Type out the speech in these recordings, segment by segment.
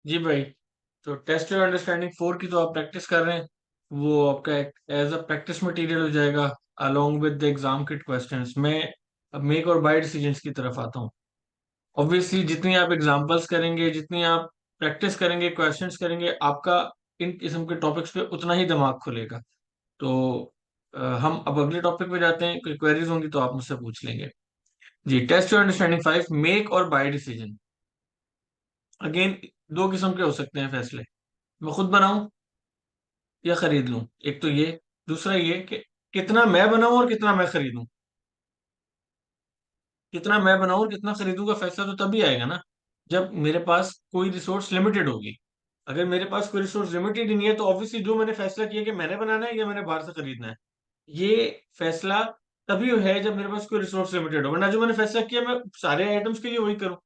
जी भाई। तो test your understanding 4 की तो आप प्रैक्टिस कर रहे हैं। वो आपका एज अ प्रैक्टिस मटेरियल हो जाएगा along with the exam kit questions. मैं अब मेक और बाय डिसीजंस की तरफ आता हूँ। ऑब्वियसली जितनी आप एग्जांपल्स करेंगे, जितनी आप प्रैक्टिस करेंगे, क्वेश्चंस करेंगे, आपका इन किस्म के टॉपिक्स पे उतना ही दिमाग खुलेगा। तो हम अब अगले टॉपिक पे जाते हैं। कोई क्वेरीज होंगी तो आप मुझसे पूछ लेंगे। जी, टेस्ट योर अंडरस्टैंडिंग 5, मेक और बाय डिसीजन। अगेन, दो किस्म के हो सकते हैं फैसले। मैं खुद बनाऊं या खरीद लूं, एक तो ये। दूसरा ये कि कितना मैं बनाऊं और कितना मैं खरीदूं। कितना मैं बनाऊं और कितना खरीदूं का फैसला तो तभी आएगा ना, जब मेरे पास कोई रिसोर्स लिमिटेड होगी। अगर मेरे पास कोई रिसोर्स लिमिटेड ही नहीं है तो ऑब्वियसली जो मैंने फैसला किया कि मैंने बनाना है या मैंने बाहर से खरीदना है, ये फैसला तभी है जब मेरे पास कोई रिसोर्स लिमिटेड हो। वरना जो मैंने फैसला किया मैं सारे आइटम्स के लिए वही करूं।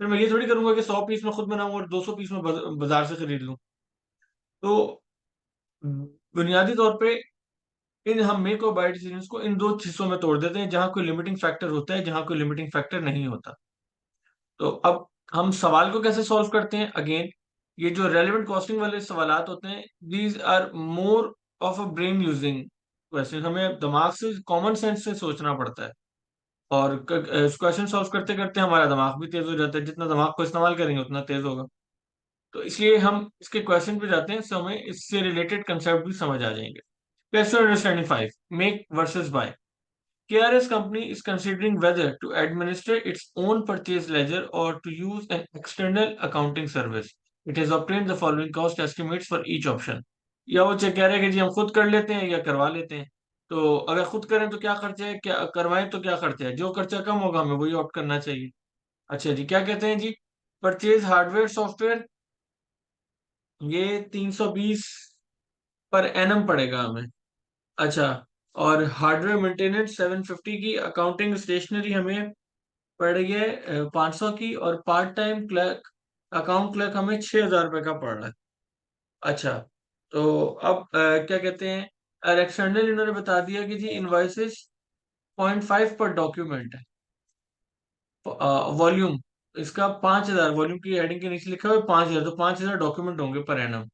फिर मैं ये थोड़ी करूंगा कि 100 पीस मैं खुद बनाऊं और 200 पीस में बाजार से खरीद लूं। तो बुनियादी तौर पे इन हम मेक और बाय डिसीजंस को इन दो हिस्सों में तोड़ देते हैं, जहां कोई लिमिटिंग फैक्टर होता है, जहां कोई लिमिटिंग फैक्टर नहीं होता। तो अब हम सवाल को कैसे सॉल्व करते हैं? अगेन, ये जो रेलेवेंट कॉस्टिंग वाले सवालात होते हैं, these are more of a brain using question. हमें दिमाग से, कॉमन सेंस से सोचना पड़ता है। और क्वेश्चन सॉल्व करते करते हमारा दिमाग भी तेज हो जाता है। जितना दिमाग को इस्तेमाल करेंगे उतना तेज होगा। तो इसलिए हम इसके क्वेश्चन पे जाते हैं, so हमें इससे रिलेटेड कंसेप्ट भी समझ आ जाएंगे। Question understanding 5. Make versus buy. KRS company is considering whether to administer its own purchase ledger or to use an external accounting service. It has obtained the following cost estimates for each option. या वो कह रहे हैं कि जी हम खुद कर लेते हैं या करवा लेते हैं। तो अगर खुद करें तो क्या खर्चा है, क्या करवाएं तो क्या खर्चा है? जो खर्चा कम होगा हमें वही ऑप्ट करना चाहिए। अच्छा जी, क्या कहते हैं जी? परचेज हार्डवेयर सॉफ्टवेयर, ये 320 पर एनम पड़ेगा हमें। अच्छा। और हार्डवेयर मेंटेनेंस 750 की, अकाउंटिंग स्टेशनरी हमें पड़ रही है 500 की, और part time clerk, account clerk हमें 6,000 रुपये का पड़ रहा है। अच्छा। तो अब क्या कहते हैं, और एक्सटर्नल इन्होंने बता दिया कि जी इनवॉइसेस 0.5 पर डॉक्यूमेंट है। वॉल्यूम इसका 5,000, वॉल्यूम की हेडिंग के नीचे लिखा हुआ है 5,000, तो 5,000 डॉक्यूमेंट होंगे पर एनम।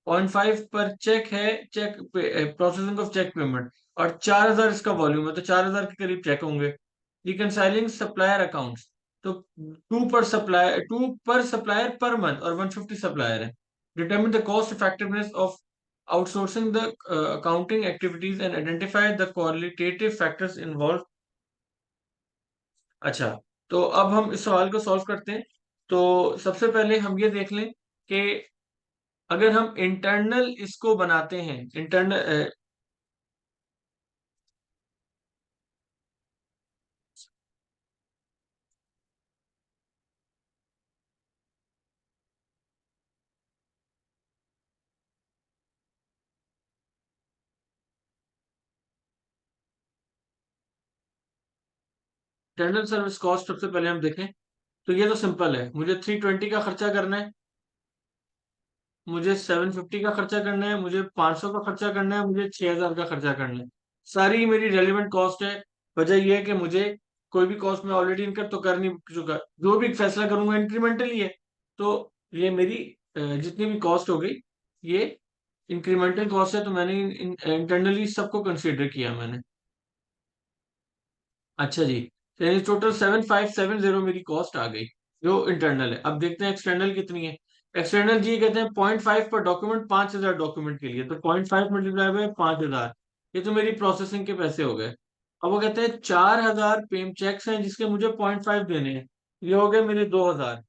0.5 पर चेक है, cheque processing of cheque payment. और 4,000 इसका वॉल्यूम है, तो 4,000 के करीब चेक होंगे। रिकनसाइलिंग सप्लायर अकाउंट्स, तो टू पर सप्लायर पर मंथ, और 150 सप्लायर है। Determine the cost effectiveness of outsourcing the accounting activities and identify the qualitative factors involve. अच्छा। तो अब हम इस सवाल को सॉल्व करते हैं। तो सबसे पहले हम ये देख लें कि अगर हम इंटरनल इसको बनाते हैं, इंटरनल सर्विस कॉस्ट सबसे पहले हम देखें। तो ये तो सिंपल है, मुझे 320 का खर्चा करना है, मुझे 750 का खर्चा करना है, मुझे 500 का खर्चा करना है, मुझे 6,000 का खर्चा करना है। सारी मेरी रेलिवेंट कॉस्ट है। वजह यह है कि मुझे कोई भी कॉस्ट में ऑलरेडी इनकर तो कर नहीं चुका, जो भी फैसला करूंगा इंक्रीमेंटल ही है। तो ये मेरी जितनी भी कॉस्ट हो गई, ये इंक्रीमेंटल कॉस्ट है। तो मैंने इंटरनली सबको कंसिडर किया मैंने। अच्छा जी, यानी टोटल 7,570 मेरी कॉस्ट आ गई, जो इंटरनल है। अब देखते हैं एक्सटर्नल कितनी है। एक्सटर्नल जी कहते हैं 0.5 पर डॉक्यूमेंट, 5,000 डॉक्यूमेंट के लिए, तो 0.5 मल्टीप्लाई बाय 5,000, ये तो मेरी प्रोसेसिंग के पैसे हो गए। अब वो कहते हैं 4,000 पेम चेक्स हैं जिसके मुझे 0.5 देने हैं, ये हो गए मेरे 2,000।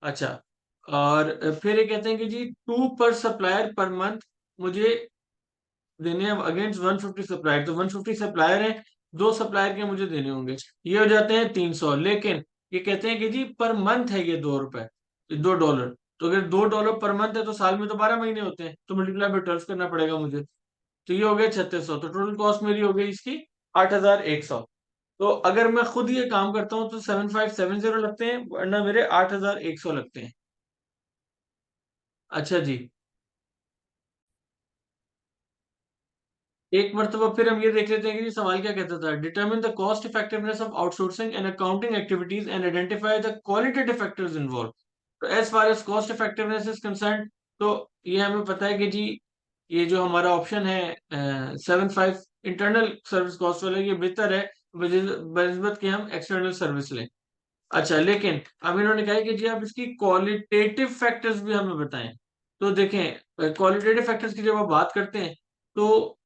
अच्छा। और फिर ये कहते हैं कि जी टू पर सप्लायर पर मंथ मुझे देने हैं अगेंस्ट 150 सप्लायर, तो 150 सप्लायर हैं, दो सप्लायर के मुझे देने होंगे, ये हो जाते हैं 300। लेकिन ये कहते हैं कि जी पर मंथ है ये $2, $2। तो अगर $2 पर मंथ है तो साल में तो 12 महीने होते हैं, तो मल्टीप्लाई बाय 12 करना पड़ेगा मुझे। तो ये हो गया 3,600। तो टोटल कॉस्ट मेरी हो गई इसकी 8,100। तो अगर मैं खुद ये काम करता हूँ तो 7,570 लगते हैं, वरना मेरे 8,100 लगते हैं। अच्छा जी। एक मरतबा फिर हम ये देख लेते हैं कि ये सवाल क्या कहता था। Determine the cost effectiveness of outsourcing and accounting activities and identify the qualitative factors involve. तो as far as cost effectiveness is concern, तो ये हमें पता है कि जी ये जो हमारा ऑप्शन है 7.5 इंटरनल सर्विस कॉस्ट वाला, ये बेहतर है बनिस्बत कि हम एक्सटर्नल सर्विस लें। अच्छा, लेकिन अब इन्होंने कहा है कि जी आप इसकी क्वालिटेटिव फैक्टर्स भी हमें बताएं। तो देखें, क्वालिटेटिव फैक्टर्स की जब आप बात करते हैं, तो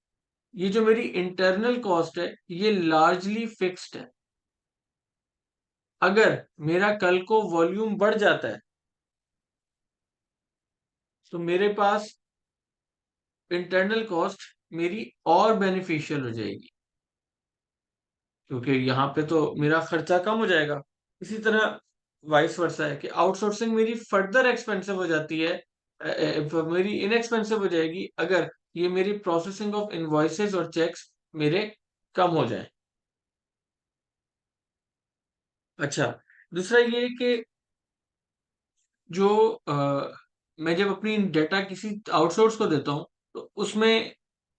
ये जो मेरी इंटरनल कॉस्ट है ये लार्जली फिक्स्ड है। अगर मेरा कल को वॉल्यूम बढ़ जाता है तो मेरे पास इंटरनल कॉस्ट मेरी और बेनिफिशियल हो जाएगी, क्योंकि यहाँ पे तो मेरा खर्चा कम हो जाएगा। इसी तरह वाइस वर्सा है कि आउटसोर्सिंग मेरी फर्दर एक्सपेंसिव हो जाती है, मेरी इनएक्सपेंसिव हो जाएगी अगर ये मेरी प्रोसेसिंग ऑफ इनवॉइसेस और चेक्स मेरे कम हो जाए। अच्छा, दूसरा ये कि जो मैं जब अपनी डेटा किसी आउटसोर्स को देता हूँ तो उसमें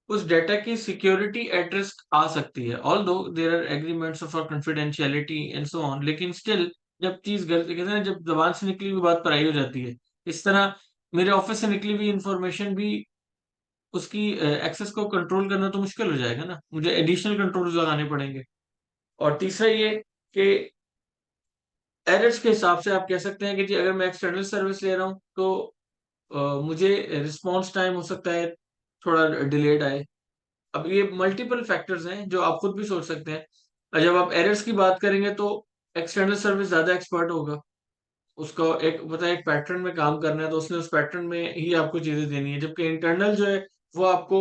उस डेटा की सिक्योरिटी एट रिस्क आ सकती है, although there are agreements for confidentiality and so on, लेकिन स्टिल जब चीज गलती कहते हैं ना, जब जबान से निकली हुई बात पराई हो जाती है। इस तरह मेरे ऑफिस से निकली हुई इंफॉर्मेशन भी उसकी एक्सेस को कंट्रोल करना तो मुश्किल हो जाएगा ना, मुझे एडिशनल कंट्रोल्स लगाने पड़ेंगे। और तीसरा ये कि एरर्स के हिसाब से आप कह सकते हैं कि जी अगर मैं एक्सटर्नल सर्विस ले रहा हूँ तो मुझे रिस्पॉन्स टाइम हो सकता है थोड़ा डिलेड आए। अब ये मल्टीपल फैक्टर्स हैं जो आप खुद भी सोच सकते हैं। और जब आप एरर्स की बात करेंगे तो एक्सटर्नल सर्विस ज्यादा एक्सपर्ट होगा, उसका एक पता है एक पैटर्न में काम करना है तो उसने उस पैटर्न में ही आपको चीजें देनी है, जबकि इंटरनल जो है वो आपको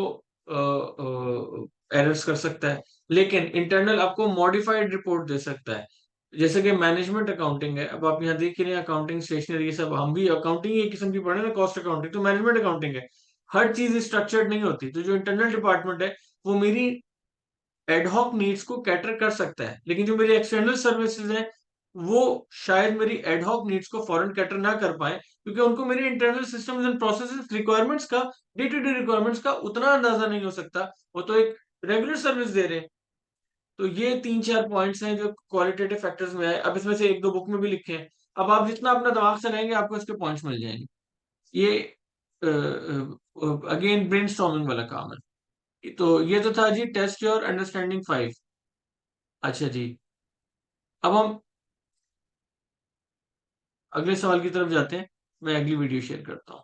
एरर्स कर सकता है, लेकिन इंटरनल आपको मॉडिफाइड रिपोर्ट दे सकता है। जैसे कि मैनेजमेंट अकाउंटिंग है, अब आप यहाँ देख रहे हैं अकाउंटिंग स्टेशनरी ये सब, हम भी अकाउंटिंग एक किस्म की पढ़े ना, कॉस्ट अकाउंटिंग तो मैनेजमेंट अकाउंटिंग है। हर चीज स्ट्रक्चर्ड नहीं होती, तो जो इंटरनल डिपार्टमेंट है वो मेरी एडहॉक नीड्स को कैटर कर सकता है, लेकिन जो मेरी एक्सटर्नल सर्विसेज हैं वो शायद मेरी एडहॉक नीड्स को फॉरेन कैटर ना कर पाए, क्योंकि उनको मेरे internal systems and processes requirements का, डे टू डे रिक्वायरमेंट्स का उतना अंदाजा नहीं हो सकता। वो तो एक रेगुलर सर्विस दे रहे हैं। तो ये तीन चार पॉइंट्स हैं जो क्वालिटेटिव फैक्टर्स में है, अब इसमें से एक दो बुक में भी लिखे हैं। अब आप जितना अपना दिमाग से रहेंगे आपको इसके पॉइंट्स मिल जाएंगे। ये अगेन ब्रेनस्टॉर्मिंग वाला काम है। तो ये तो था जी टेस्ट योर अंडरस्टैंडिंग 5। अच्छा जी, अब हम अगले सवाल की तरफ जाते हैं, मैं अगली वीडियो शेयर करता हूँ।